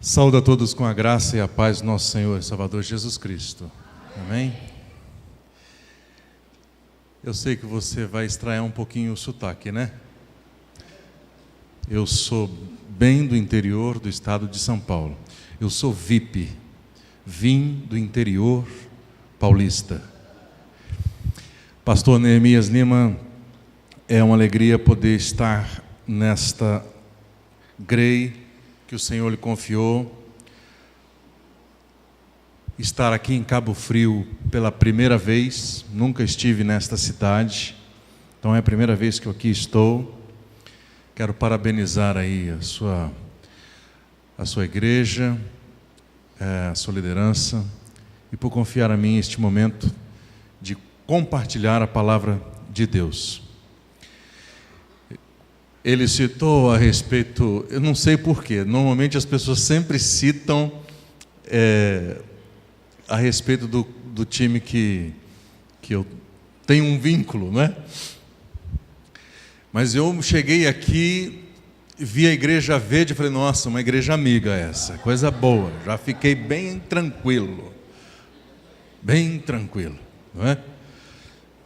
Saúdo a todos com a graça e a paz do nosso Senhor e Salvador Jesus Cristo. Amém? Eu sei que você vai estranhar um pouquinho o sotaque, né? Eu sou bem do interior do estado de São Paulo. Eu sou VIP. Vim do interior paulista. Pastor Neemias Lima, é uma alegria poder estar nesta grei que o Senhor lhe confiou, estar aqui em Cabo Frio pela primeira vez. Nunca estive nesta cidade, então é a primeira vez que eu aqui estou. Quero parabenizar aí a sua igreja, a sua liderança, e por confiar a mim este momento de compartilhar a palavra de Deus. Ele citou a respeito, eu não sei porquê, normalmente as pessoas sempre citam a respeito do time que eu tenho um vínculo, né? Mas eu cheguei aqui, vi a igreja verde e falei, nossa, uma igreja amiga essa, coisa boa, já fiquei bem tranquilo, não é?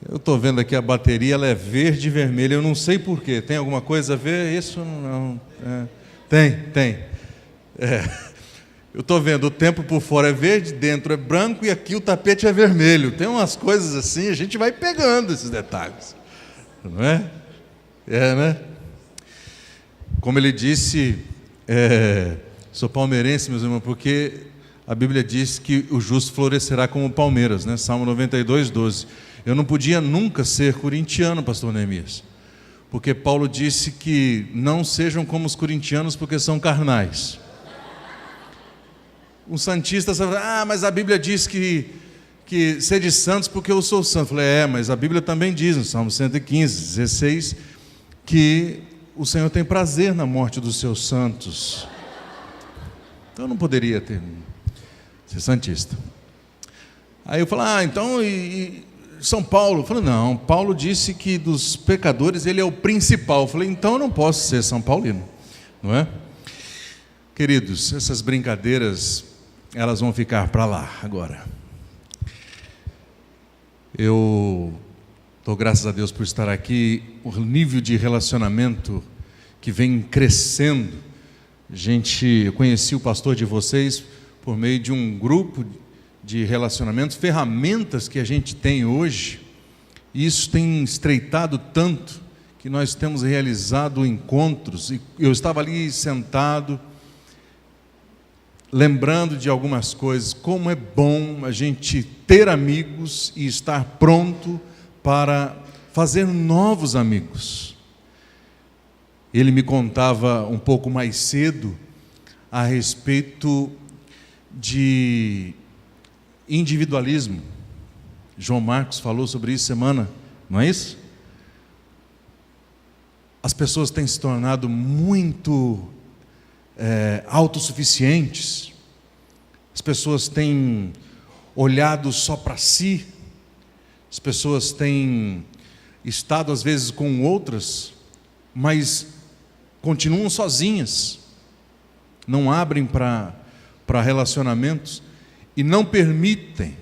Eu estou vendo aqui a bateria, ela é verde e vermelha, eu não sei porquê. Tem alguma coisa a ver? Isso não. Tem. Eu estou vendo, o tempo por fora é verde, dentro é branco e aqui o tapete é vermelho. Tem umas coisas assim, a gente vai pegando esses detalhes. Não é? Né? Como ele disse, sou palmeirense, meus irmãos, porque a Bíblia diz que o justo florescerá como palmeiras, né? Salmo 92, 12. Eu não podia nunca ser corintiano, pastor Neemias, porque Paulo disse que não sejam como os corintianos porque são carnais. Um santista sabe, mas a Bíblia diz que sede santos porque eu sou santo. Eu falei, mas a Bíblia também diz, no Salmo 115, 16, que o Senhor tem prazer na morte dos seus santos. Então eu não poderia ser santista. Aí eu falei, então... São Paulo, eu falei, não, Paulo disse que dos pecadores ele é o principal. Eu falei, então eu não posso ser São Paulino, não é? Queridos, essas brincadeiras, elas vão ficar para lá agora. Eu dou graças a Deus por estar aqui, o nível de relacionamento que vem crescendo. Eu conheci o pastor de vocês por meio de um grupo de relacionamentos, ferramentas que a gente tem hoje, e isso tem estreitado tanto, que nós temos realizado encontros, e eu estava ali sentado, lembrando de algumas coisas, como é bom a gente ter amigos e estar pronto para fazer novos amigos. Ele me contava um pouco mais cedo a respeito de individualismo. João Marcos falou sobre isso semana, não é isso? As pessoas têm se tornado muito autossuficientes. As pessoas têm olhado só para si. As pessoas têm estado às vezes com outras, mas continuam sozinhas. Não abrem para relacionamentos. E não permitem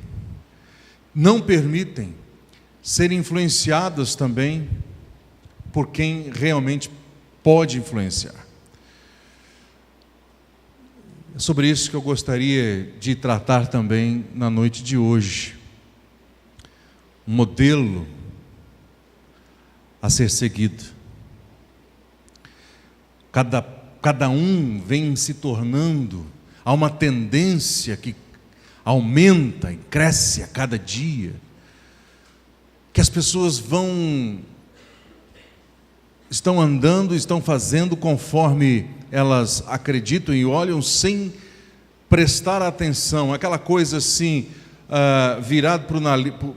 serem influenciadas também por quem realmente pode influenciar. É sobre isso que eu gostaria de tratar também na noite de hoje. Um modelo a ser seguido. Cada um vem se tornando, há uma tendência que aumenta e cresce a cada dia, que as pessoas estão andando, estão fazendo conforme elas acreditam e olham sem prestar atenção, aquela coisa assim, virado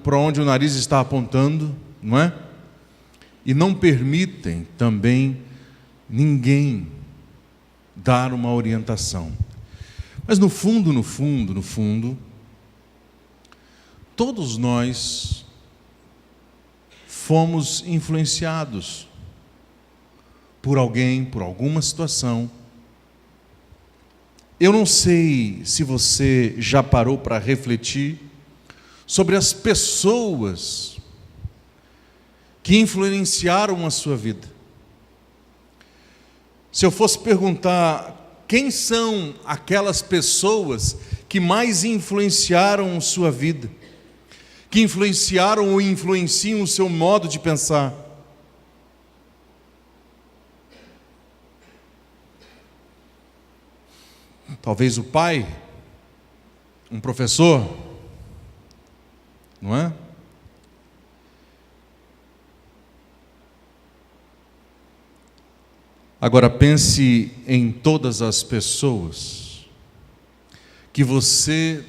para onde o nariz está apontando, não é? E não permitem também ninguém dar uma orientação. Mas no fundo, todos nós fomos influenciados por alguém, por alguma situação, Eu não sei se você já parou para refletir sobre as pessoas que influenciaram a sua vida. Se eu fosse perguntar quem são aquelas pessoas que mais influenciaram sua vida, que influenciaram ou influenciam o seu modo de pensar, talvez o pai, um professor, não é? Agora pense em todas as pessoas que você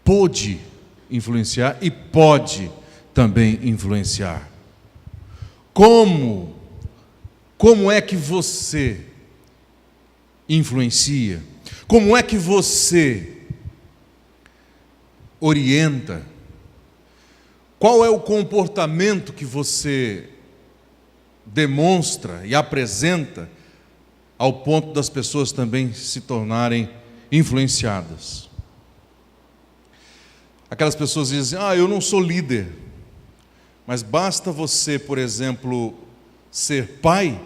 pôde influenciar e pode também influenciar. Como é que você influencia? Como é que você orienta? Qual é o comportamento que você demonstra e apresenta ao ponto das pessoas também se tornarem influenciadas? Aquelas pessoas dizem: eu não sou líder. Mas basta você, por exemplo, ser pai,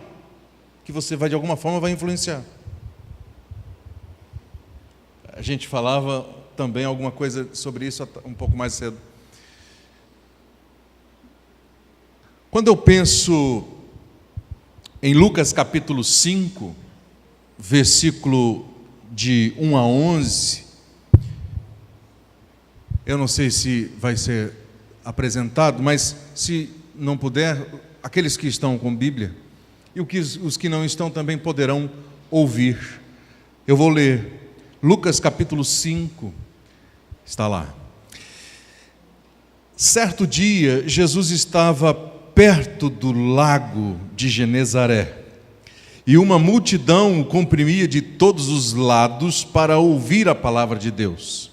que você vai, de alguma forma, vai influenciar. A gente falava também alguma coisa sobre isso um pouco mais cedo. Quando eu penso em Lucas capítulo 5, versículo de 1 a 11, eu não sei se vai ser apresentado, mas se não puder, aqueles que estão com Bíblia, e os que não estão também poderão ouvir. Eu vou ler Lucas capítulo 5, está lá. Certo dia, Jesus estava perto do lago de Genezaré, e uma multidão o comprimia de todos os lados para ouvir a palavra de Deus.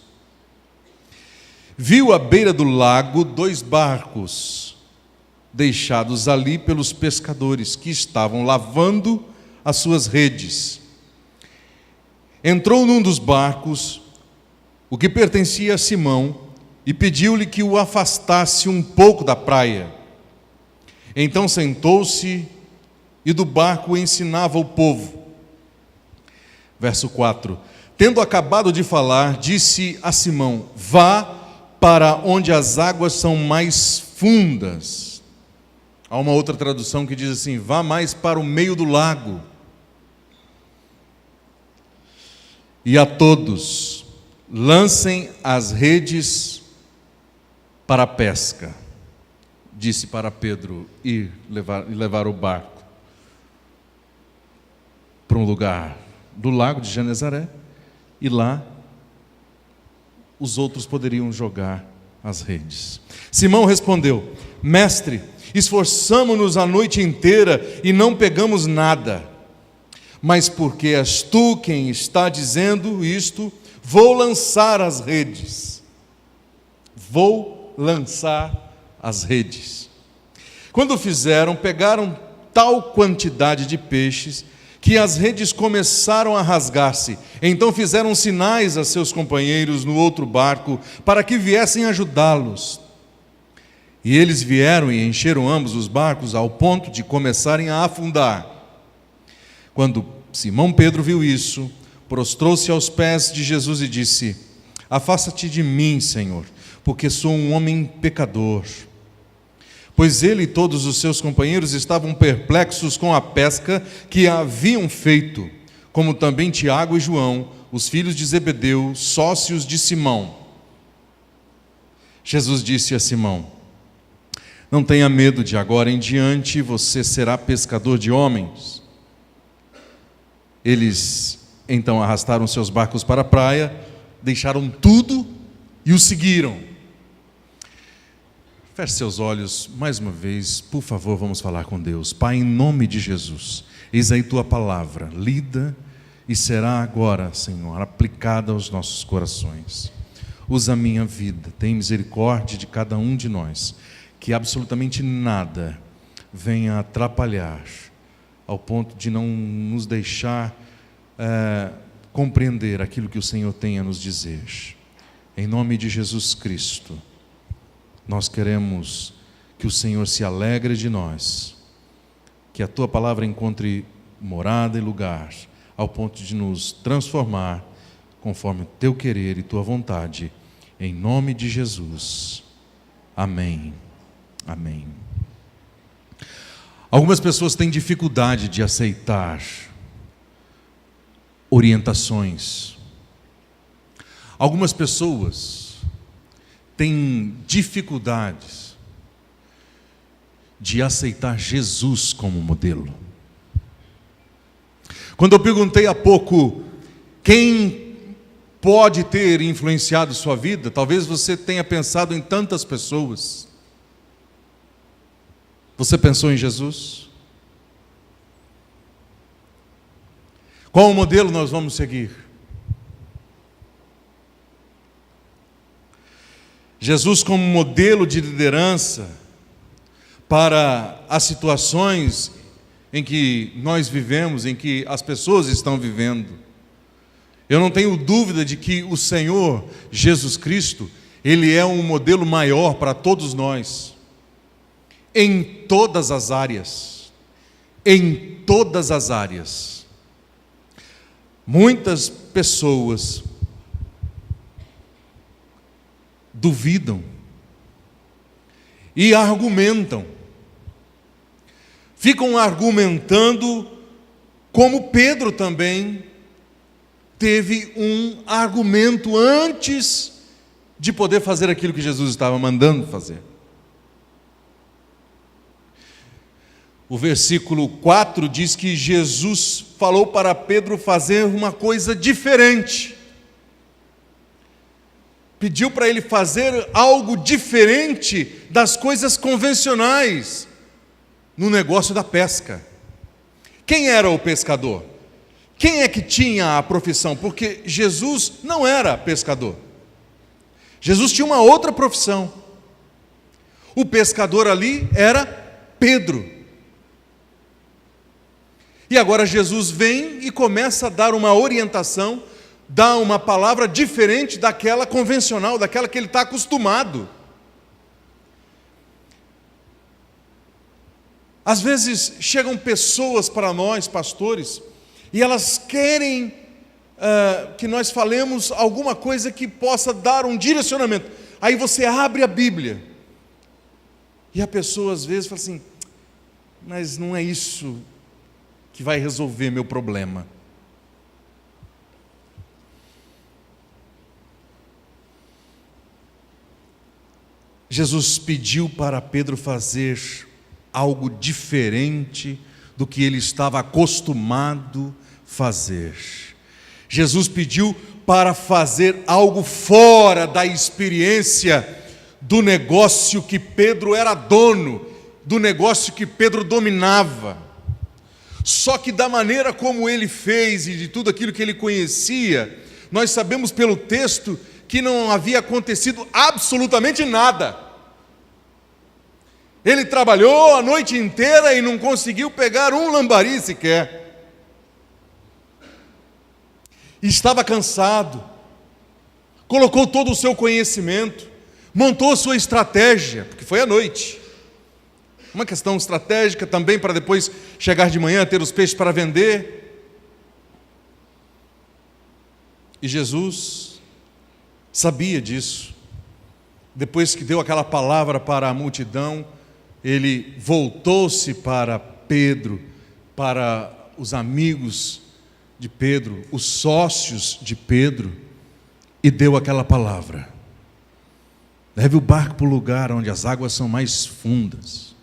Viu à beira do lago 2 barcos, deixados ali pelos pescadores, que estavam lavando as suas redes. Entrou num dos barcos, o que pertencia a Simão, e pediu-lhe que o afastasse um pouco da praia. Então sentou-se e do barco ensinava o povo. Verso 4. Tendo acabado de falar, disse a Simão: vá para onde as águas são mais fundas. Há uma outra tradução que diz assim: vá mais para o meio do lago. E a todos, lancem as redes para a pesca. Disse para Pedro ir levar o barco para um lugar do lago de Genezaré, e lá os outros poderiam jogar as redes. Simão respondeu: mestre, esforçamo-nos a noite inteira e não pegamos nada. Mas porque és tu quem está dizendo isto, vou lançar as redes. Vou lançar as redes. Quando fizeram, pegaram tal quantidade de peixes que as redes começaram a rasgar-se. Então fizeram sinais a seus companheiros no outro barco para que viessem ajudá-los. E eles vieram e encheram ambos os barcos ao ponto de começarem a afundar. Quando Simão Pedro viu isso, prostrou-se aos pés de Jesus e disse: afasta-te de mim, Senhor, porque sou um homem pecador. Pois ele e todos os seus companheiros estavam perplexos com a pesca que haviam feito, como também Tiago e João, os filhos de Zebedeu, sócios de Simão. Jesus disse a Simão: não tenha medo, de agora em diante você será pescador de homens. Eles então arrastaram seus barcos para a praia, deixaram tudo e o seguiram. Feche seus olhos mais uma vez, por favor, vamos falar com Deus. Pai, em nome de Jesus, eis aí tua palavra, lida e será agora, Senhor, aplicada aos nossos corações. Usa a minha vida, tem misericórdia de cada um de nós, que absolutamente nada venha atrapalhar, ao ponto de não nos deixar compreender aquilo que o Senhor tem a nos dizer. Em nome de Jesus Cristo, nós queremos que o Senhor se alegre de nós, que a Tua palavra encontre morada e lugar, ao ponto de nos transformar conforme o Teu querer e Tua vontade, em nome de Jesus. Amém. Amém. Algumas pessoas têm dificuldade de aceitar orientações. Algumas pessoas têm dificuldades de aceitar Jesus como modelo. Quando eu perguntei há pouco quem pode ter influenciado sua vida, talvez você tenha pensado em tantas pessoas. Você pensou em Jesus? Qual o modelo nós vamos seguir? Jesus como modelo de liderança para as situações em que nós vivemos, em que as pessoas estão vivendo. Eu não tenho dúvida de que o Senhor Jesus Cristo, Ele é um modelo maior para todos nós, em todas as áreas, em todas as áreas. Muitas pessoas duvidam e argumentam, ficam argumentando, como Pedro também teve um argumento antes de poder fazer aquilo que Jesus estava mandando fazer. O versículo 4 diz que Jesus falou para Pedro fazer uma coisa diferente. Pediu para ele fazer algo diferente das coisas convencionais no negócio da pesca. Quem era o pescador? Quem é que tinha a profissão? Porque Jesus não era pescador. Jesus tinha uma outra profissão. O pescador ali era Pedro. E agora Jesus vem e começa a dar uma orientação, dá uma palavra diferente daquela convencional, daquela que ele está acostumado. Às vezes chegam pessoas para nós, pastores, e elas querem que nós falemos alguma coisa que possa dar um direcionamento. Aí você abre a Bíblia, e a pessoa às vezes fala assim, mas não é isso que vai resolver meu problema. Jesus pediu para Pedro fazer algo diferente do que ele estava acostumado fazer. Jesus pediu para fazer algo fora da experiência do negócio que Pedro era dono, do negócio que Pedro dominava. Só que da maneira como ele fez e de tudo aquilo que ele conhecia, nós sabemos pelo texto que não havia acontecido absolutamente nada. Ele trabalhou a noite inteira e não conseguiu pegar um lambari sequer. Estava cansado, colocou todo o seu conhecimento, montou sua estratégia, porque foi à noite. Uma questão estratégica também para depois chegar de manhã, ter os peixes para vender. E Jesus sabia disso. Depois que deu aquela palavra para a multidão, ele voltou-se para Pedro, para os amigos de Pedro, os sócios de Pedro, e deu aquela palavra: leve o barco para o lugar onde as águas são mais fundas,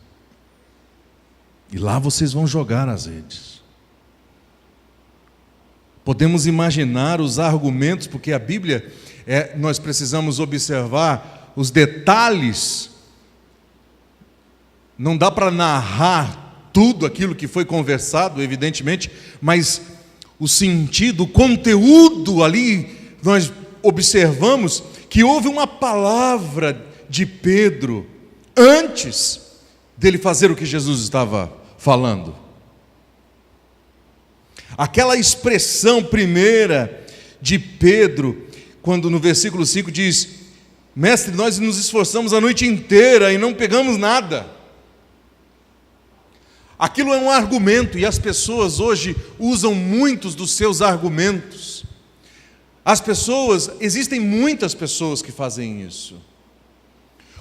e lá vocês vão jogar as redes. Podemos imaginar os argumentos, porque a Bíblia, nós precisamos observar os detalhes. Não dá para narrar tudo aquilo que foi conversado, evidentemente, mas o sentido, o conteúdo ali, nós observamos que houve uma palavra de Pedro antes dele fazer o que Jesus estava falando. Aquela expressão primeira de Pedro, quando no versículo 5 diz: Mestre, nós nos esforçamos a noite inteira e não pegamos nada. Aquilo é um argumento, e as pessoas hoje usam muitos dos seus argumentos. Existem muitas pessoas que fazem isso.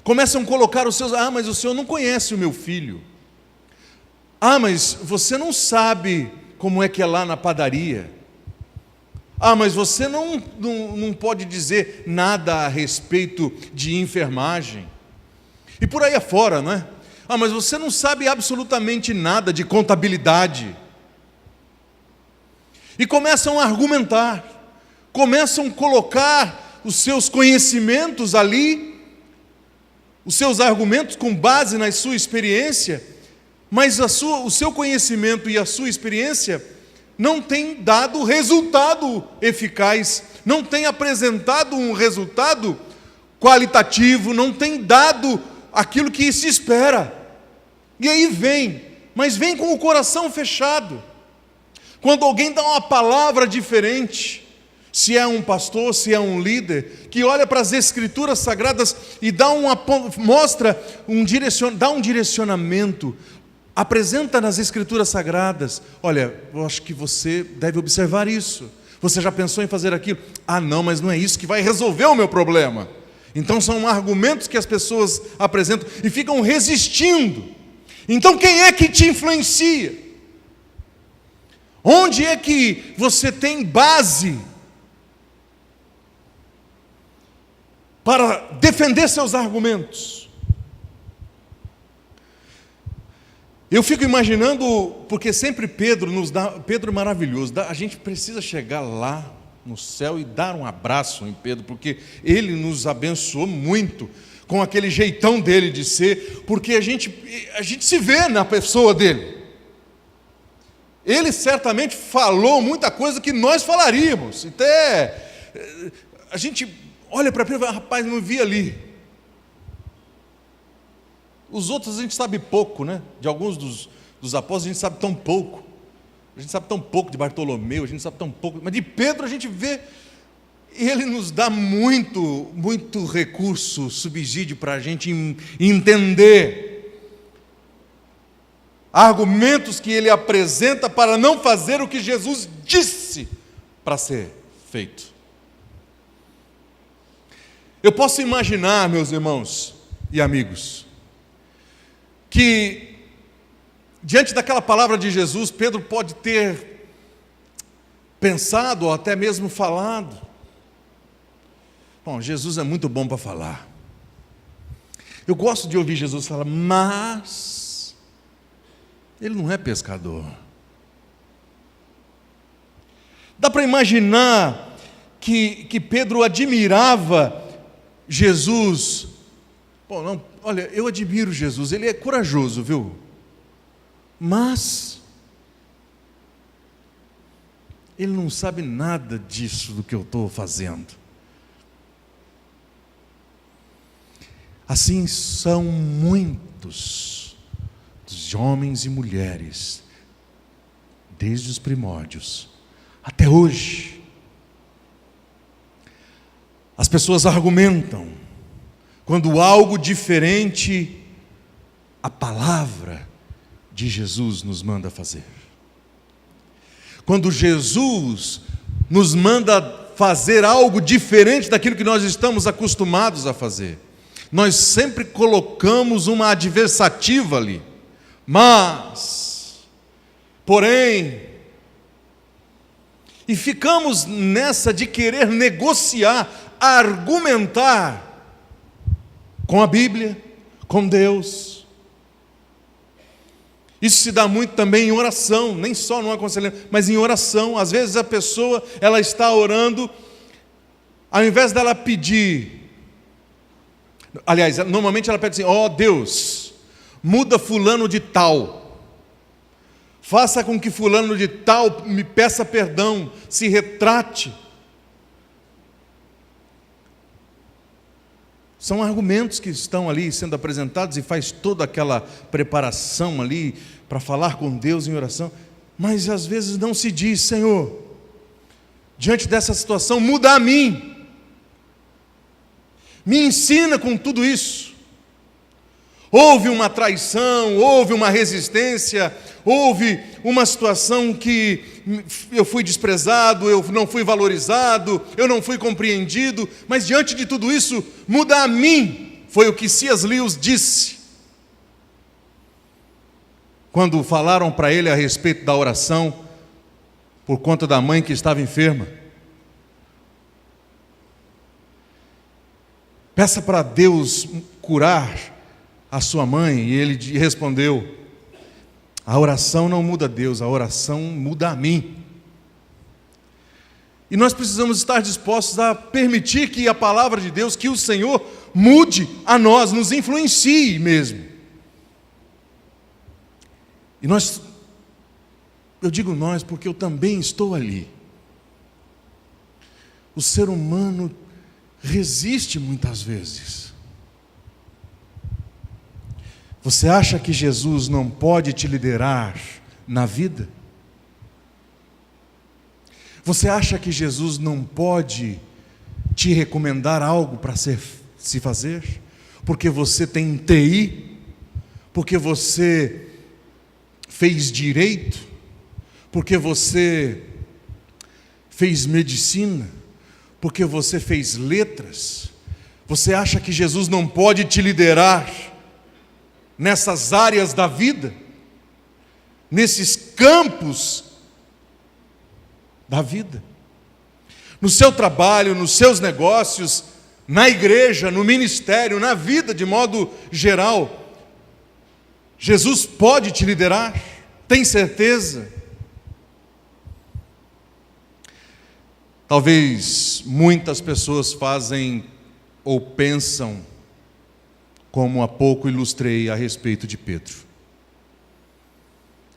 Começam a colocar os seus: mas o senhor não conhece o meu filho. Mas você não sabe como é que é lá na padaria. Mas você não pode dizer nada a respeito de enfermagem. E por aí afora, não é? Mas você não sabe absolutamente nada de contabilidade. E começam a argumentar, começam a colocar os seus conhecimentos ali, os seus argumentos com base na sua experiência, mas o seu conhecimento e a sua experiência não tem dado resultado eficaz, não tem apresentado um resultado qualitativo, não tem dado aquilo que se espera. E aí mas vem com o coração fechado. Quando alguém dá uma palavra diferente, se é um pastor, se é um líder, que olha para as Escrituras Sagradas e dá um direcionamento, apresenta nas Escrituras Sagradas: olha, eu acho que você deve observar isso. Você já pensou em fazer aquilo? Não, mas não é isso que vai resolver o meu problema. Então são argumentos que as pessoas apresentam e ficam resistindo. Então quem é que te influencia? Onde é que você tem base para defender seus argumentos? Eu fico imaginando, porque sempre Pedro é maravilhoso, a gente precisa chegar lá no céu e dar um abraço em Pedro, porque ele nos abençoou muito, com aquele jeitão dele de ser, porque a gente se vê na pessoa dele. Ele certamente falou muita coisa que nós falaríamos, até a gente olha para Pedro e fala: rapaz, não vi ali. Os outros a gente sabe pouco, né? De alguns dos apóstolos a gente sabe tão pouco. A gente sabe tão pouco de Bartolomeu, a gente sabe tão pouco, mas de Pedro a gente vê. E ele nos dá muito recurso, subsídio para a gente entender argumentos que ele apresenta para não fazer o que Jesus disse para ser feito. Eu posso imaginar, meus irmãos e amigos, que diante daquela palavra de Jesus, Pedro pode ter pensado ou até mesmo falado: bom, Jesus é muito bom para falar. Eu gosto de ouvir Jesus falar, mas ele não é pescador. Dá para imaginar que Pedro admirava Jesus. Bom, não, olha, eu admiro Jesus, ele é corajoso, viu? Mas ele não sabe nada disso do que eu estou fazendo. Assim são muitos dos homens e mulheres, desde os primórdios até hoje. As pessoas argumentam, quando algo diferente a palavra de Jesus nos manda fazer. Quando Jesus nos manda fazer algo diferente daquilo que nós estamos acostumados a fazer, nós sempre colocamos uma adversativa ali. Porém, e ficamos nessa de querer negociar, argumentar com a Bíblia, com Deus. Isso se dá muito também em oração, nem só no aconselhamento, mas em oração. Às vezes a pessoa, ela está orando, ao invés dela pedir, aliás, normalmente ela pede assim: ó Deus, muda fulano de tal, faça com que fulano de tal me peça perdão, se retrate. São argumentos que estão ali sendo apresentados e faz toda aquela preparação ali para falar com Deus em oração. mas às vezes não se diz: Senhor, diante dessa situação, muda a mim, me ensina com tudo isso. Houve uma traição, houve uma resistência, houve uma situação que eu fui desprezado, eu não fui valorizado, eu não fui compreendido, mas diante de tudo isso, muda a mim. Foi o que C.S. Lewis disse quando falaram para ele a respeito da oração por conta da mãe que estava enferma. Peça para Deus curar a sua mãe. E ele respondeu: a oração não muda Deus, a oração muda a mim. E nós precisamos estar dispostos a permitir que a palavra de Deus, que o Senhor mude a nós, nos influencie mesmo. E eu digo nós porque eu também estou ali. O ser humano resiste muitas vezes. Você acha que Jesus não pode te liderar na vida? Você acha que Jesus não pode te recomendar algo para se fazer? Porque você tem TI? Porque você fez direito? Porque você fez medicina? Porque você fez letras? Você acha que Jesus não pode te liderar nessas áreas da vida? Nesses campos da vida? No seu trabalho, nos seus negócios, na igreja, no ministério, na vida de modo geral, Jesus pode te liderar? Tem certeza? Talvez muitas pessoas fazem ou pensam, como há pouco ilustrei a respeito de Pedro.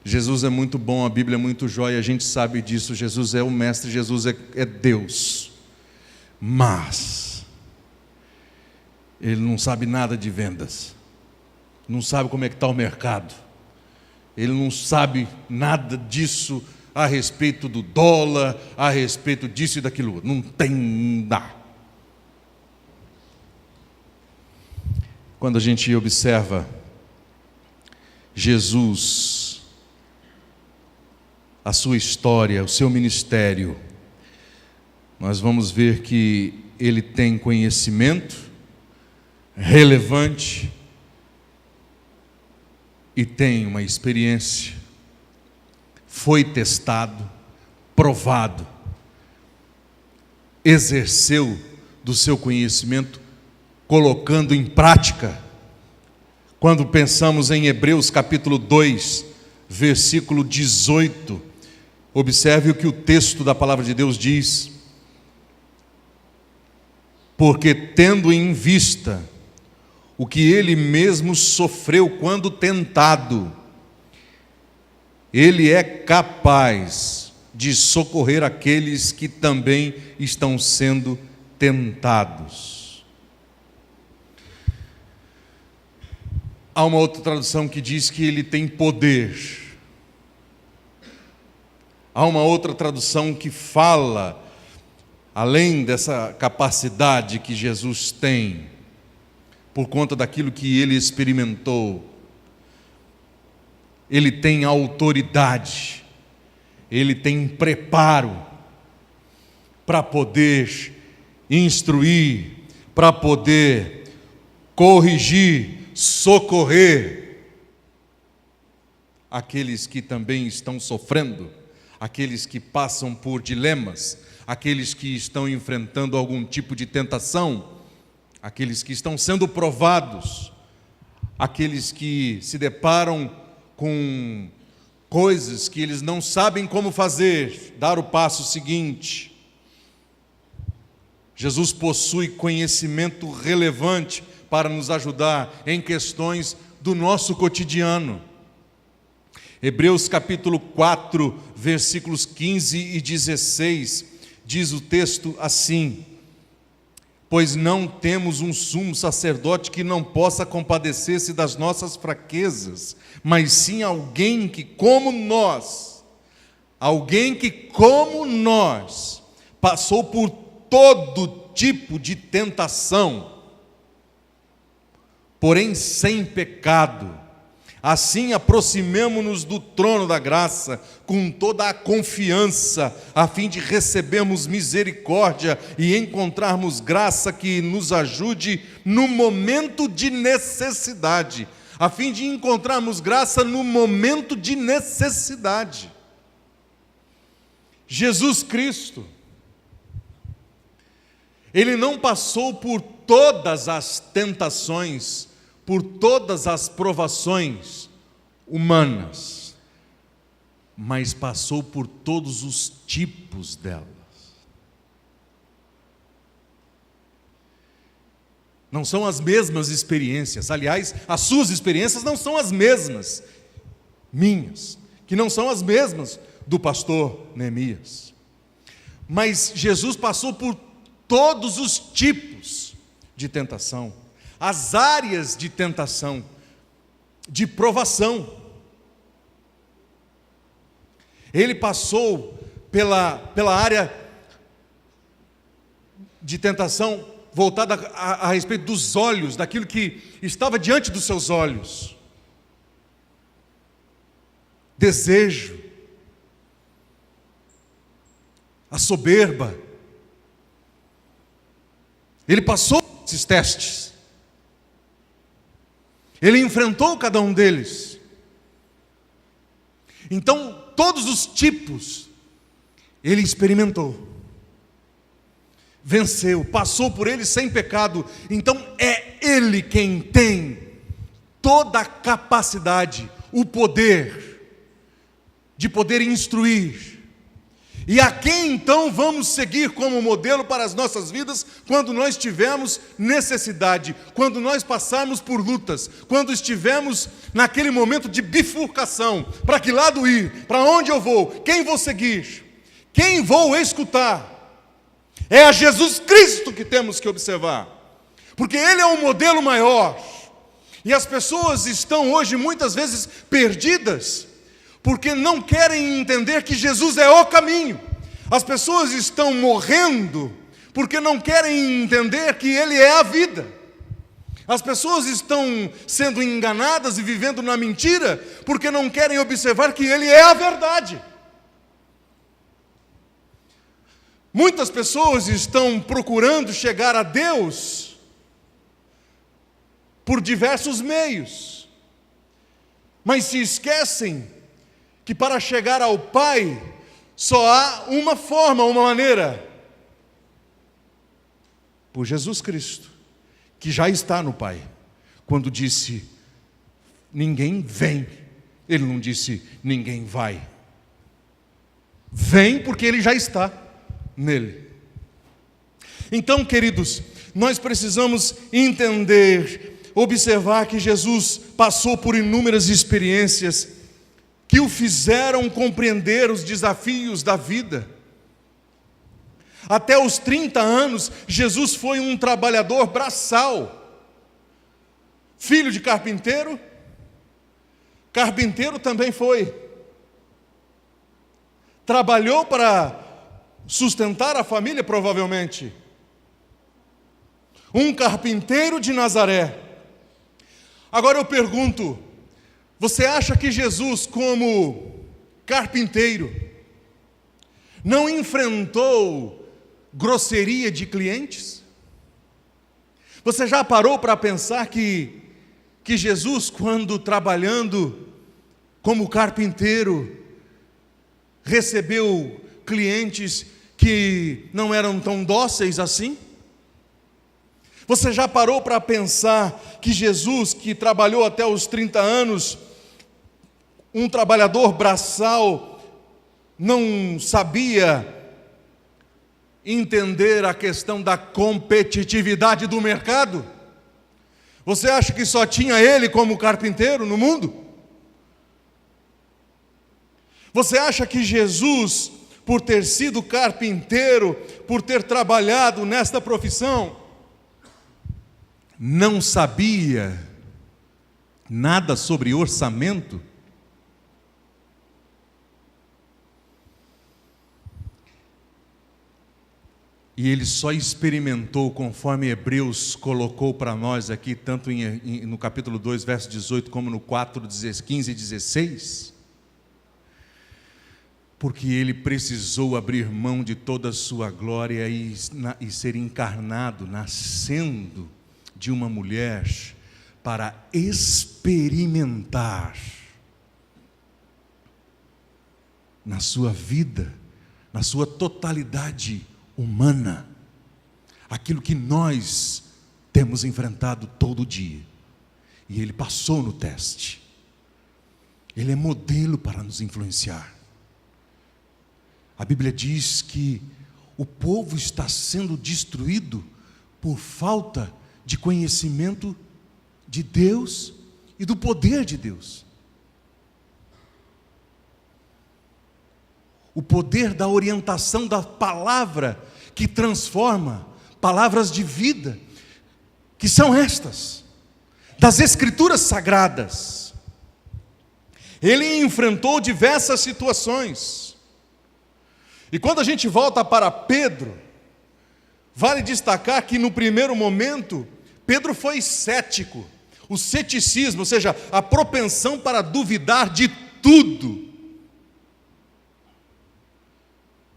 Jesus é muito bom, a Bíblia é muito jóia, a gente sabe disso. Jesus é o mestre, Jesus é Deus. Mas ele não sabe nada de vendas, não sabe como é que está o mercado, ele não sabe nada disso a respeito do dólar, a respeito disso e daquilo. Não tem nada. Quando a gente observa Jesus, a sua história, o seu ministério, nós vamos ver que ele tem conhecimento relevante e tem uma experiência. Foi testado, provado, exerceu do seu conhecimento, colocando em prática. Quando pensamos em Hebreus capítulo 2, versículo 18, observe o que o texto da palavra de Deus diz: porque tendo em vista o que ele mesmo sofreu quando tentado, ele é capaz de socorrer aqueles que também estão sendo tentados. Há uma outra tradução que diz que ele tem poder. Há uma outra tradução que fala, além dessa capacidade que Jesus tem, por conta daquilo que ele experimentou, ele tem autoridade, ele tem preparo para poder instruir, para poder corrigir, socorrer aqueles que também estão sofrendo, aqueles que passam por dilemas, aqueles que estão enfrentando algum tipo de tentação, aqueles que estão sendo provados, aqueles que se deparam com coisas que eles não sabem como fazer, dar o passo seguinte. Jesus possui conhecimento relevante para nos ajudar em questões do nosso cotidiano. Hebreus capítulo 4, versículos 15 e 16, diz o texto assim: pois não temos um sumo sacerdote que não possa compadecer-se das nossas fraquezas, mas sim alguém que, como nós, Alguém que, como nós, passou por todo tipo de tentação, porém sem pecado. Assim, aproximemo-nos do trono da graça com toda a confiança, a fim de recebermos misericórdia e encontrarmos graça que nos ajude no momento de necessidade. A fim de encontrarmos graça no momento de necessidade. Jesus Cristo, Ele não passou por todas as tentações, por todas as provações humanas, mas passou por todos os tipos delas. Não são as mesmas experiências, aliás, as suas experiências não são as mesmas minhas, que não são as mesmas do pastor Neemias. Mas Jesus passou por todos os tipos de tentação, as áreas de tentação, de provação. Ele passou pela área de tentação voltada a respeito dos olhos, daquilo que estava diante dos seus olhos. Desejo, a soberba. Ele passou esses testes. Ele enfrentou cada um deles. Então, todos os tipos, ele experimentou. Venceu, passou por ele sem pecado. Então, é ele quem tem toda a capacidade, o poder, de poder instruir. E a quem então vamos seguir como modelo para as nossas vidas quando nós tivermos necessidade, quando nós passarmos por lutas, quando estivermos naquele momento de bifurcação, para que lado ir, para onde eu vou, quem vou seguir, quem vou escutar? É a Jesus Cristo que temos que observar, porque Ele é o modelo maior, e as pessoas estão hoje muitas vezes perdidas, porque não querem entender que Jesus é o caminho. As pessoas estão morrendo porque não querem entender que Ele é a vida. As pessoas estão sendo enganadas e vivendo na mentira porque não querem observar que Ele é a verdade. Muitas pessoas estão procurando chegar a Deus por diversos meios, mas se esquecem que para chegar ao Pai só há uma forma, uma maneira: por Jesus Cristo, que já está no Pai. Quando disse, ninguém vem, Ele não disse, ninguém vai. Vem porque Ele já está nele. Então, queridos, nós precisamos entender, observar que Jesus passou por inúmeras experiências que o fizeram compreender os desafios da vida. Até os 30 anos, Jesus foi um trabalhador braçal, filho de carpinteiro, carpinteiro também foi. Trabalhou para sustentar a família, provavelmente. Um carpinteiro de Nazaré. Agora eu pergunto, você acha que Jesus, como carpinteiro, não enfrentou grosseria de clientes? Você já parou para pensar que Jesus, quando trabalhando como carpinteiro, recebeu clientes que não eram tão dóceis assim? Você já parou para pensar que Jesus, que trabalhou até os 30 anos, um trabalhador braçal, não sabia entender a questão da competitividade do mercado? Você acha que só tinha ele como carpinteiro no mundo? Você acha que Jesus, por ter sido carpinteiro, por ter trabalhado nesta profissão, não sabia nada sobre orçamento? E ele só experimentou, conforme Hebreus colocou para nós aqui, tanto no capítulo 2, verso 18, como no 4, 15 e 16, porque ele precisou abrir mão de toda a sua glória e ser encarnado, nascendo de uma mulher, para experimentar na sua vida, na sua totalidade humana, aquilo que nós temos enfrentado todo dia. E ele passou no teste. Ele é modelo para nos influenciar. A Bíblia diz que o povo está sendo destruído por falta de conhecimento de Deus e do poder de Deus. O poder da orientação da palavra que transforma, palavras de vida, que são estas, das Escrituras Sagradas. Ele enfrentou diversas situações. E quando a gente volta para Pedro, vale destacar que no primeiro momento, Pedro foi cético. O ceticismo, ou seja, a propensão para duvidar de tudo.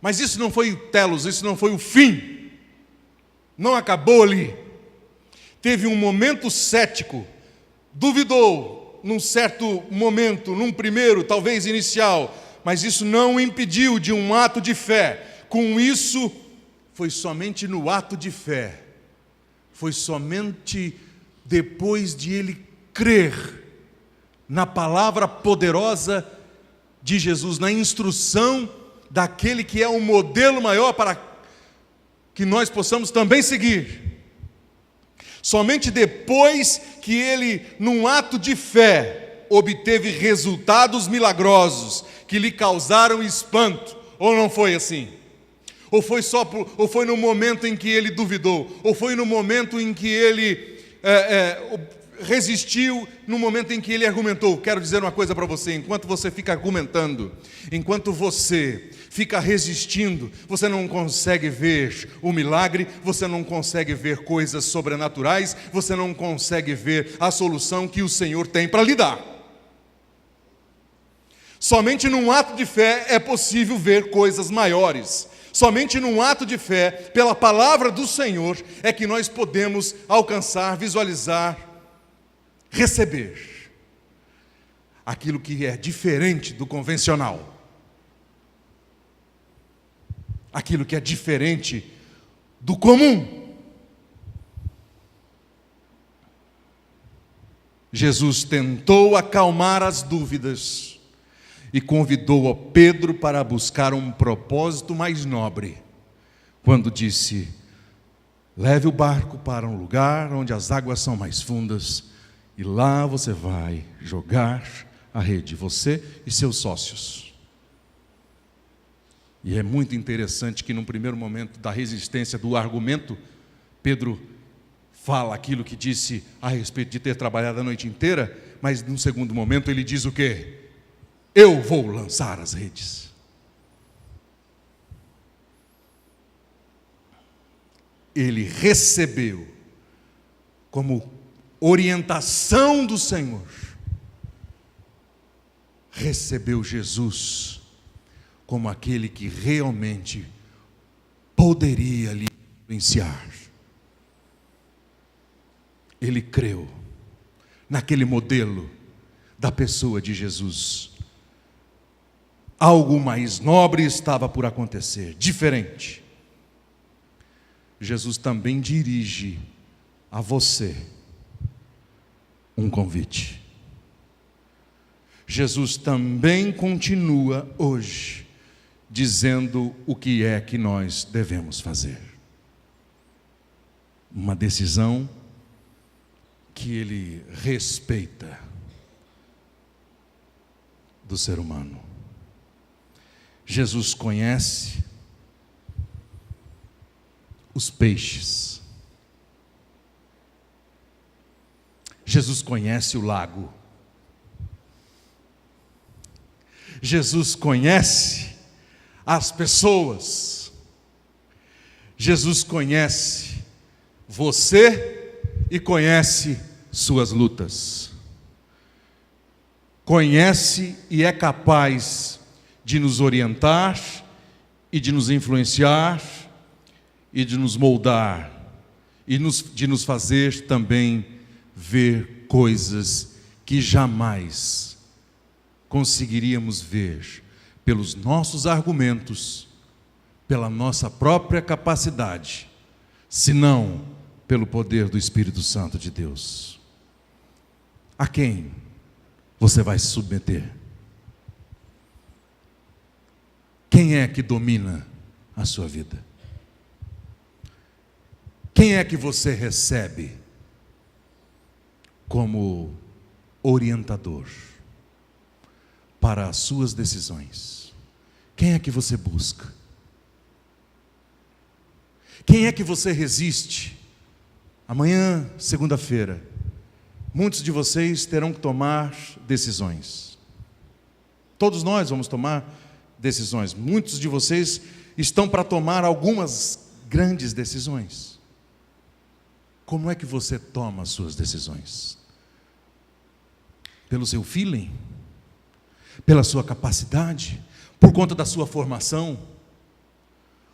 Mas isso não foi o telos, isso não foi o fim. Não acabou ali. Teve um momento cético, duvidou num certo momento, num primeiro, talvez inicial, mas isso não o impediu de um ato de fé. Com isso, foi somente no ato de fé, foi somente depois de ele crer na palavra poderosa de Jesus, na instrução daquele que é um modelo maior para que nós possamos também seguir. Somente depois que ele, num ato de fé, obteve resultados milagrosos que lhe causaram espanto. Ou não foi assim? Ou foi no momento em que ele duvidou? Ou foi no momento em que ele resistiu, no momento em que ele argumentou? Quero dizer uma coisa para você: enquanto você fica argumentando, enquanto você fica resistindo, você não consegue ver o milagre, você não consegue ver coisas sobrenaturais, você não consegue ver a solução que o Senhor tem para lhe dar. Somente num ato de fé é possível ver coisas maiores. Somente num ato de fé, pela palavra do Senhor, é que nós podemos alcançar, visualizar, receber aquilo que é diferente do convencional. Aquilo que é diferente do comum. Jesus tentou acalmar as dúvidas e convidou a Pedro para buscar um propósito mais nobre, quando disse: leve o barco para um lugar onde as águas são mais fundas, e lá você vai jogar a rede, você e seus sócios. E é muito interessante que, num primeiro momento da resistência do argumento, Pedro fala aquilo que disse a respeito de ter trabalhado a noite inteira, mas num segundo momento ele diz o quê? Eu vou lançar as redes. Ele recebeu como orientação do Senhor, recebeu Jesus como aquele que realmente poderia lhe influenciar. Ele creu naquele modelo da pessoa de Jesus. Algo mais nobre estava por acontecer, diferente. Jesus também dirige a você um convite. Jesus também continua hoje dizendo o que é que nós devemos fazer. Uma decisão que ele respeita do ser humano. Jesus conhece os peixes. Jesus conhece o lago. Jesus conhece as pessoas. Jesus conhece você e conhece suas lutas. Conhece e é capaz de nos orientar e de nos influenciar e de nos moldar e de nos fazer também ver coisas que jamais conseguiríamos ver pelos nossos argumentos, pela nossa própria capacidade, senão pelo poder do Espírito Santo de Deus. A quem você vai se submeter? Quem é que domina a sua vida? Quem é que você recebe como orientador para as suas decisões? Quem é que você busca? Quem é que você resiste? Amanhã, segunda-feira, muitos de vocês terão que tomar decisões. Todos nós vamos tomar decisões. Muitos de vocês estão para tomar algumas grandes decisões. Como é que você toma as suas decisões? Pelo seu feeling? Pela sua capacidade? Por conta da sua formação?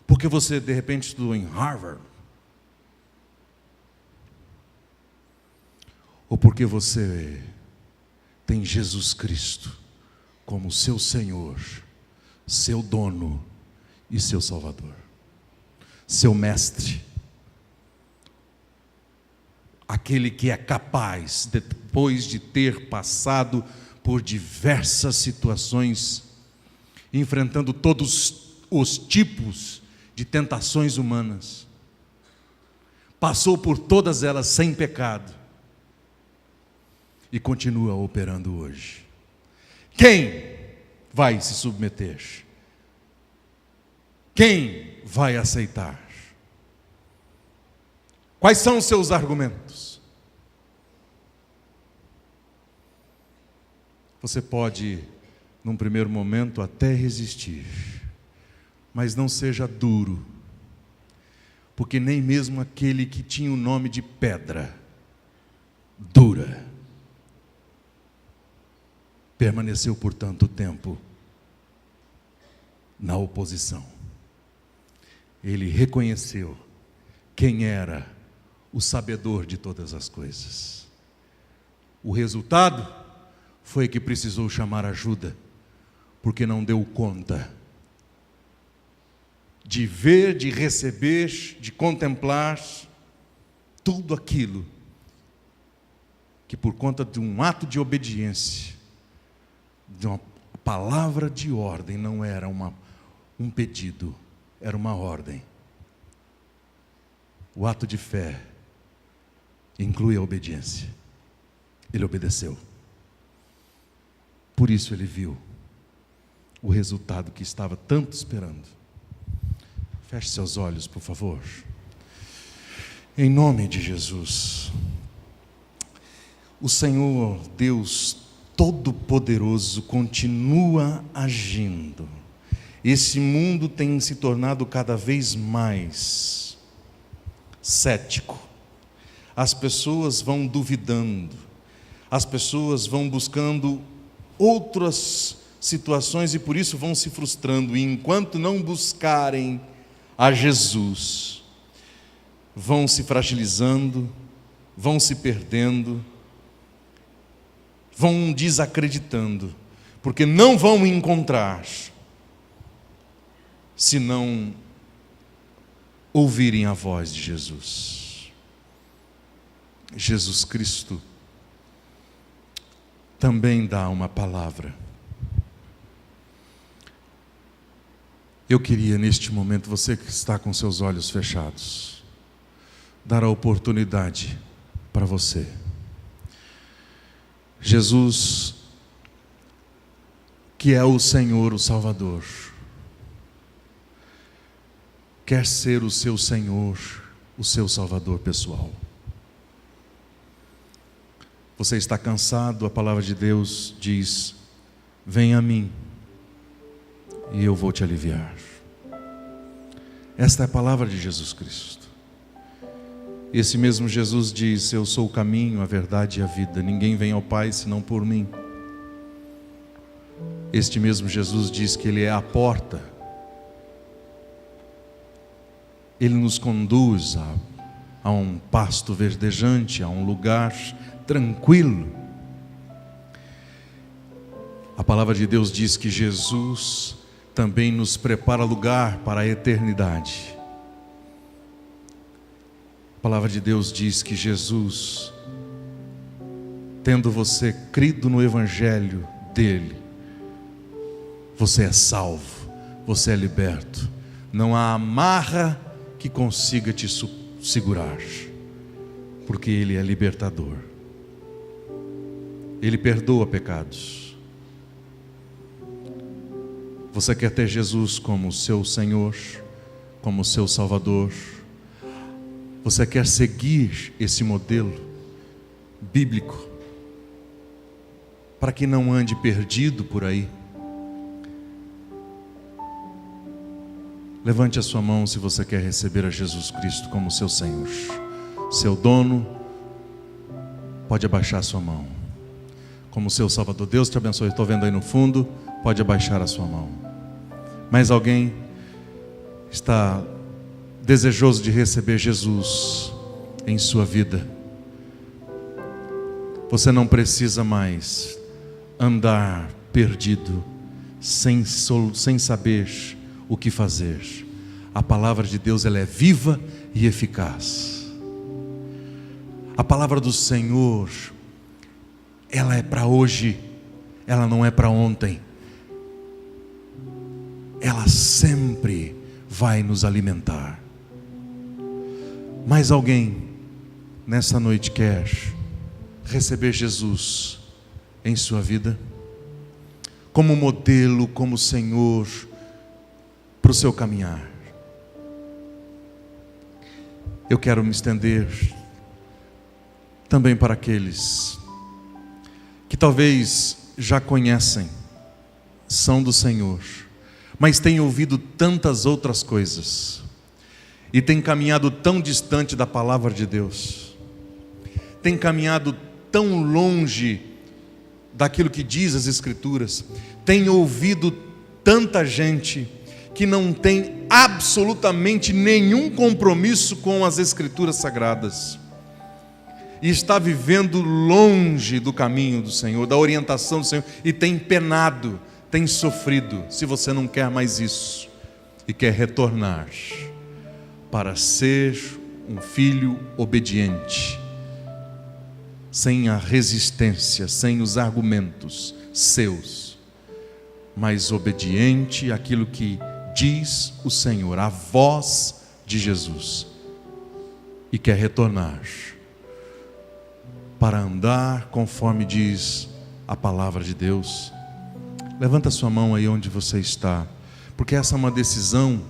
Porque você de repente estudou em Harvard? Ou porque você tem Jesus Cristo como seu Senhor, seu dono e seu Salvador, seu mestre, aquele que é capaz, depois de ter passado por diversas situações, enfrentando todos os tipos de tentações humanas, passou por todas elas sem pecado e continua operando hoje. Quem vai se submeter? Quem vai aceitar? Quais são os seus argumentos? Você pode, num primeiro momento, até resistir, mas não seja duro, porque nem mesmo aquele que tinha o nome de pedra dura permaneceu por tanto tempo na oposição. Ele reconheceu quem era o sabedor de todas as coisas. O resultado foi que precisou chamar ajuda, porque não deu conta de ver, de receber, de contemplar tudo aquilo que, por conta de um ato de obediência, de uma palavra de ordem, não era um pedido, era uma ordem. O ato de fé inclui a obediência. Ele obedeceu. Por isso ele viu o resultado que estava tanto esperando. Feche seus olhos, por favor. Em nome de Jesus. O Senhor Deus Todo-Poderoso continua agindo. Esse mundo tem se tornado cada vez mais cético. As pessoas vão duvidando. As pessoas vão buscando outras situações e por isso vão se frustrando. E enquanto não buscarem a Jesus, vão se fragilizando, vão se perdendo, vão desacreditando, porque não vão encontrar se não ouvirem a voz de Jesus. Jesus Cristo também dá uma palavra. Eu queria neste momento, você que está com seus olhos fechados, dar a oportunidade para você. Jesus, que é o Senhor, o Salvador, quer ser o seu Senhor, o seu Salvador pessoal. Você está cansado, a palavra de Deus diz: venha a mim e eu vou te aliviar. Esta é a palavra de Jesus Cristo. Esse mesmo Jesus diz: eu sou o caminho, a verdade e a vida. Ninguém vem ao Pai senão por mim. Este mesmo Jesus diz que Ele é a porta. Ele nos conduz a um pasto verdejante, a um lugar tranquilo. A palavra de Deus diz que Jesus também nos prepara lugar para a eternidade. A palavra de Deus diz que Jesus, tendo você crido no Evangelho dele, você é salvo, você é liberto. Não há amarra que consiga te segurar, porque Ele é libertador. Ele perdoa pecados. Você quer ter Jesus como seu Senhor, como seu Salvador? Você quer seguir esse modelo bíblico para que não ande perdido por aí? Levante a sua mão se você quer receber a Jesus Cristo como seu Senhor, seu dono. Pode abaixar a sua mão como seu Salvador. Deus te abençoe. Estou vendo aí no fundo. Pode abaixar a sua mão. Mais alguém está desejoso de receber Jesus em sua vida? Você não precisa mais andar perdido, sem saber o que fazer. A palavra de Deus, ela é viva e eficaz. A palavra do Senhor, ela é para hoje, ela não é para ontem. Ela sempre vai nos alimentar. Mas alguém nessa noite quer receber Jesus em sua vida como modelo, como Senhor para o seu caminhar? Eu quero me estender também para aqueles que talvez já conhecem, são do Senhor, mas têm ouvido tantas outras coisas e têm caminhado tão distante da palavra de Deus, têm caminhado tão longe daquilo que diz as Escrituras, têm ouvido tanta gente que não tem absolutamente nenhum compromisso com as Escrituras Sagradas e está vivendo longe do caminho do Senhor, da orientação do Senhor, e tem penado, tem sofrido. Se você não quer mais isso e quer retornar para ser um filho obediente, sem a resistência, sem os argumentos seus, mas obediente àquilo que diz o Senhor, a voz de Jesus, e quer retornar para andar conforme diz a palavra de Deus, levanta sua mão aí onde você está, porque essa é uma decisão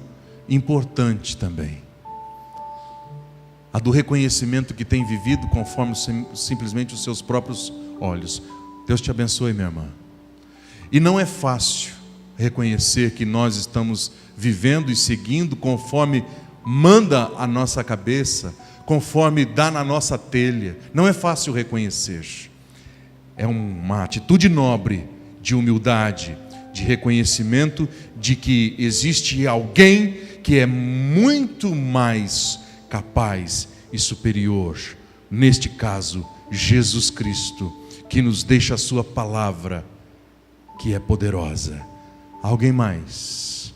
importante também, a do reconhecimento que tem vivido conforme simplesmente os seus próprios olhos. Deus te abençoe, minha irmã. E não é fácil reconhecer que nós estamos vivendo e seguindo conforme manda a nossa cabeça, conforme dá na nossa telha. Não é fácil reconhecer. É uma atitude nobre de humildade, de reconhecimento de que existe alguém que é muito mais capaz e superior, neste caso, Jesus Cristo, que nos deixa a sua palavra, que é poderosa. Alguém mais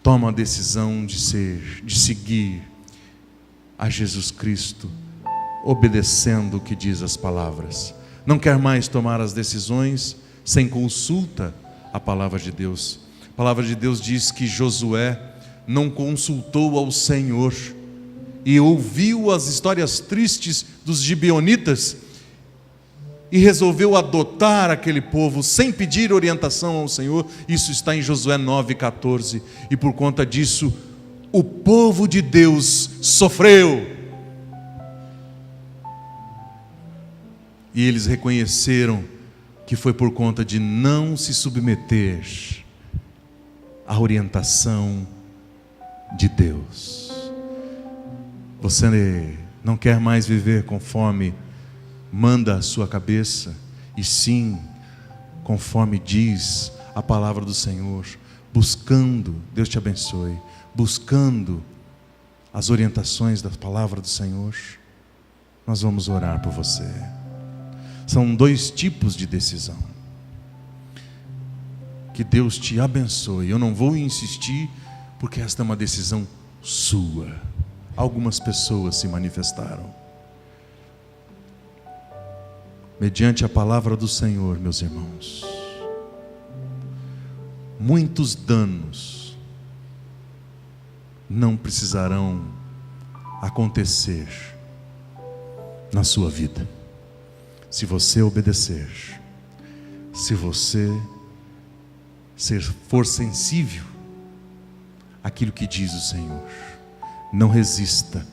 toma a decisão de seguir a Jesus Cristo, obedecendo o que diz as palavras. Não quer mais tomar as decisões sem consulta à palavra de Deus. A palavra de Deus diz que Josué não consultou ao Senhor e ouviu as histórias tristes dos gibeonitas e resolveu adotar aquele povo sem pedir orientação ao Senhor. Isso está em Josué 9,14. E por conta disso, o povo de Deus sofreu. E eles reconheceram que foi por conta de não se submeter à orientação de Deus. Você não quer mais viver conforme manda a sua cabeça, e sim conforme diz a palavra do Senhor, buscando, Deus te abençoe, buscando as orientações da palavra do Senhor. Nós vamos orar por você. São 2 tipos de decisão. Que Deus te abençoe. Eu não vou insistir, porque esta é uma decisão sua. Algumas pessoas se manifestaram. Mediante a palavra do Senhor, meus irmãos, muitos danos não precisarão acontecer na sua vida, se você obedecer, se você for sensível àquilo que diz o Senhor. Não resista,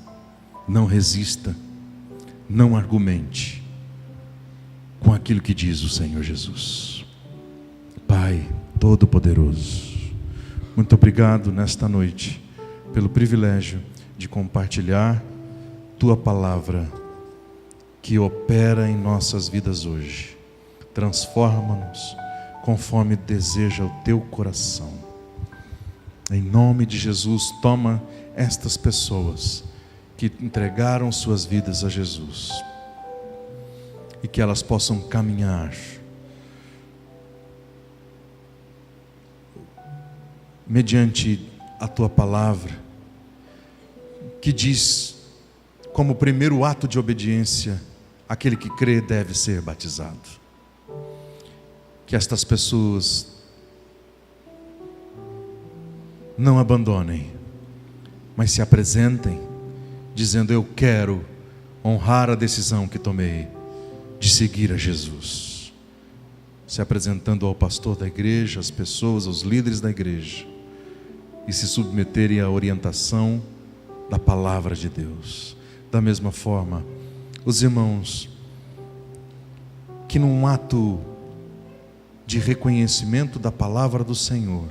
não resista, não argumente com aquilo que diz o Senhor Jesus. Pai Todo-Poderoso, muito obrigado nesta noite pelo privilégio de compartilhar Tua palavra, que opera em nossas vidas hoje. Transforma-nos conforme deseja o Teu coração. Em nome de Jesus, toma estas pessoas que entregaram suas vidas a Jesus, e que elas possam caminhar mediante a Tua palavra, que diz, como primeiro ato de obediência, aquele que crê deve ser batizado. Que estas pessoas não abandonem, mas se apresentem, dizendo: eu quero honrar a decisão que tomei de seguir a Jesus. Se apresentando ao pastor da igreja, às pessoas, aos líderes da igreja, e se submeterem à orientação da palavra de Deus. Da mesma forma, os irmãos que num ato de reconhecimento da palavra do Senhor,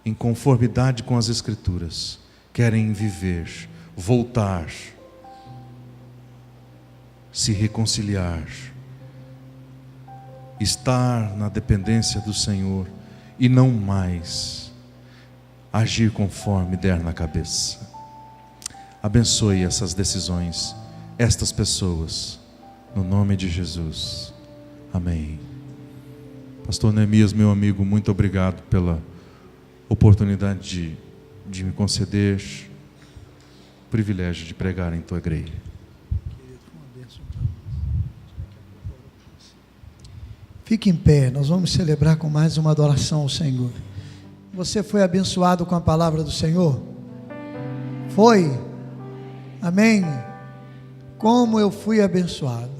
em conformidade com as Escrituras, querem viver, voltar, se reconciliar, estar na dependência do Senhor e não mais agir conforme der na cabeça. Abençoe essas decisões, estas pessoas, no nome de Jesus. Amém. Pastor Neemias, meu amigo, muito obrigado pela oportunidade de me conceder o privilégio de pregar em tua igreja. Fique em pé, nós vamos celebrar com mais uma adoração ao Senhor. Você foi abençoado com a palavra do Senhor? Foi? Amém? Como eu fui abençoado.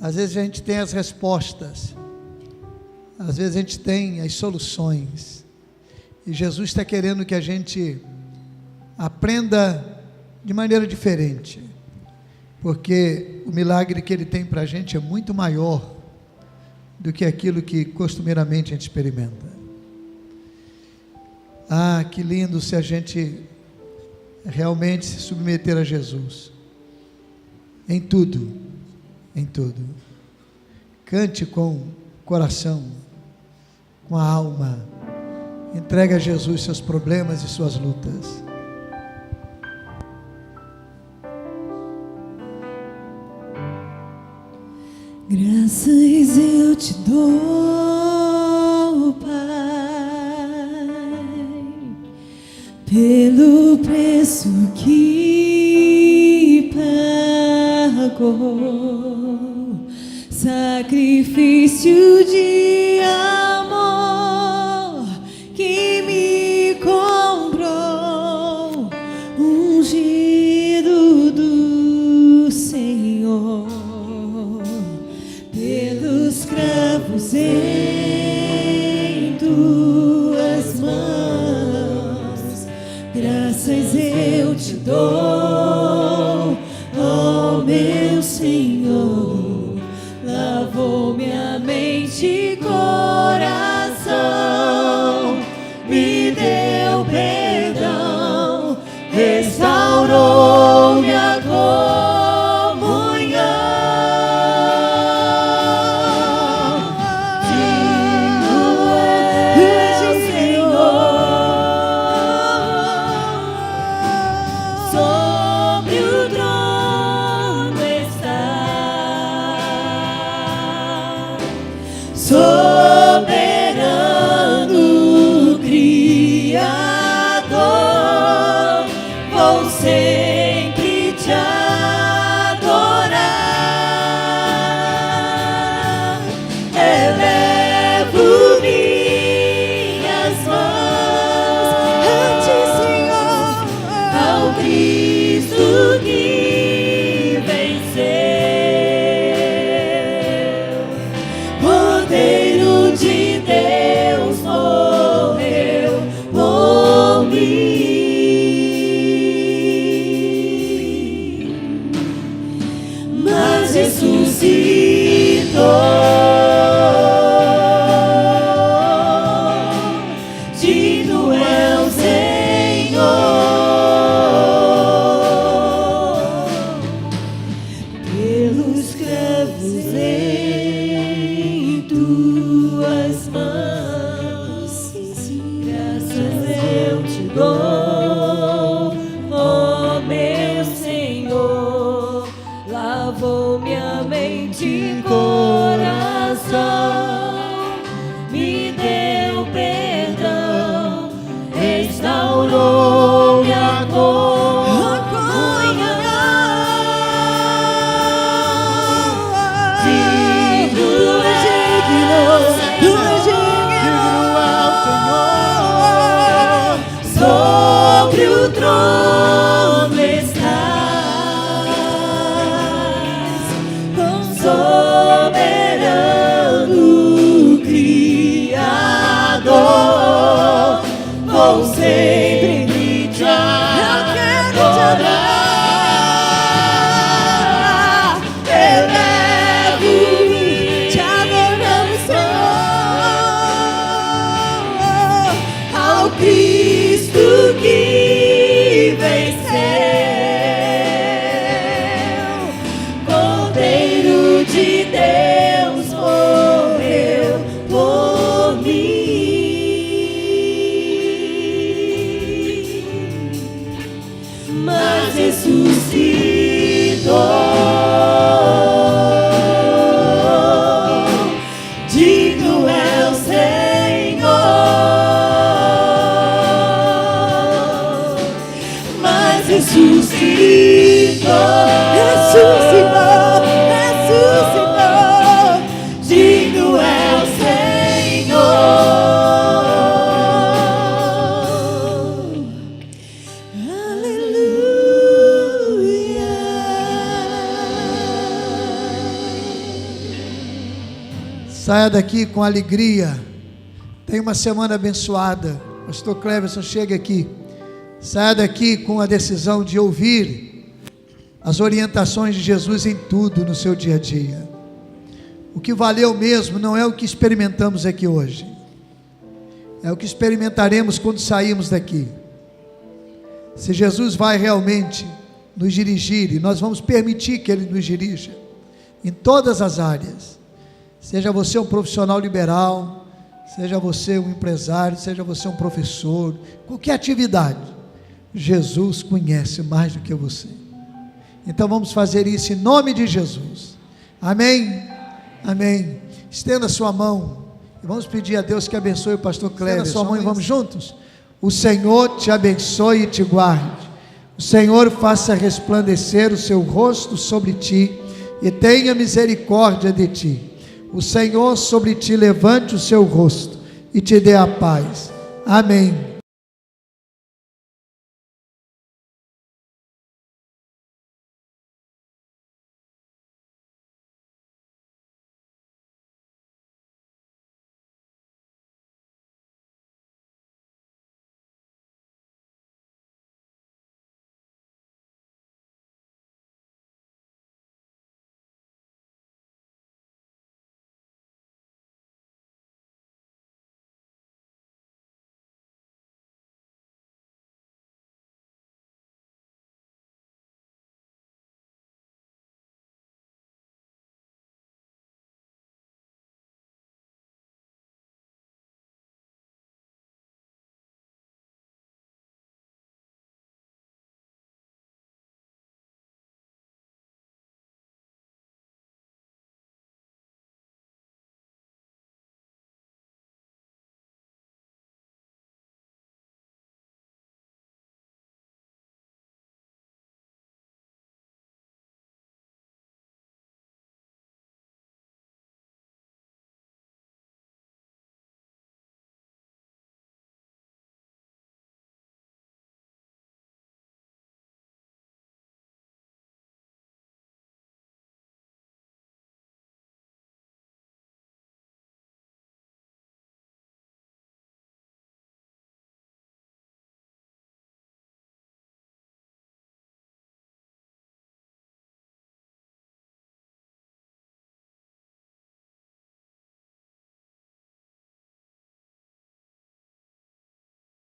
Às vezes a gente tem as respostas, às vezes a gente tem as soluções, e Jesus está querendo que a gente aprenda de maneira diferente, porque o milagre que Ele tem para a gente é muito maior do que aquilo que costumeiramente a gente experimenta. Ah, que lindo se a gente realmente se submeter a Jesus, em tudo, em tudo. Cante com o coração, com a alma, entregue a Jesus seus problemas e suas lutas. Graças eu te dou, Pai, pelo preço que pagou, sacrifício de amor que me comprou, ungido do Senhor, pelos cravos em tuas mãos. Graças eu te dou, ó meu Senhor. Lavou minha mente Cristo que venceu, Cordeiro de Deus morreu por mim, mas ressuscitou. Digno é o Senhor, mas ressuscitou, ressuscitou, ressuscitou. Digno é o Senhor. Aleluia. Saia daqui com alegria. Tenha uma semana abençoada. Pastor Cleverson, chega aqui. Saia daqui com a decisão de ouvir as orientações de Jesus em tudo no seu dia a dia. O que valeu mesmo não é o que experimentamos aqui hoje, é o que experimentaremos quando sairmos daqui. Se Jesus vai realmente nos dirigir, e nós vamos permitir que Ele nos dirija em todas as áreas, seja você um profissional liberal, seja você um empresário, seja você um professor, qualquer atividade, Jesus conhece mais do que você. Então vamos fazer isso em nome de Jesus. Amém? Amém. Estenda sua mão e vamos pedir a Deus que abençoe o pastor Cleverson. Estenda sua mão e vamos juntos. O Senhor te abençoe e te guarde. O Senhor faça resplandecer o seu rosto sobre ti e tenha misericórdia de ti. O Senhor sobre ti levante o seu rosto e te dê a paz. Amém.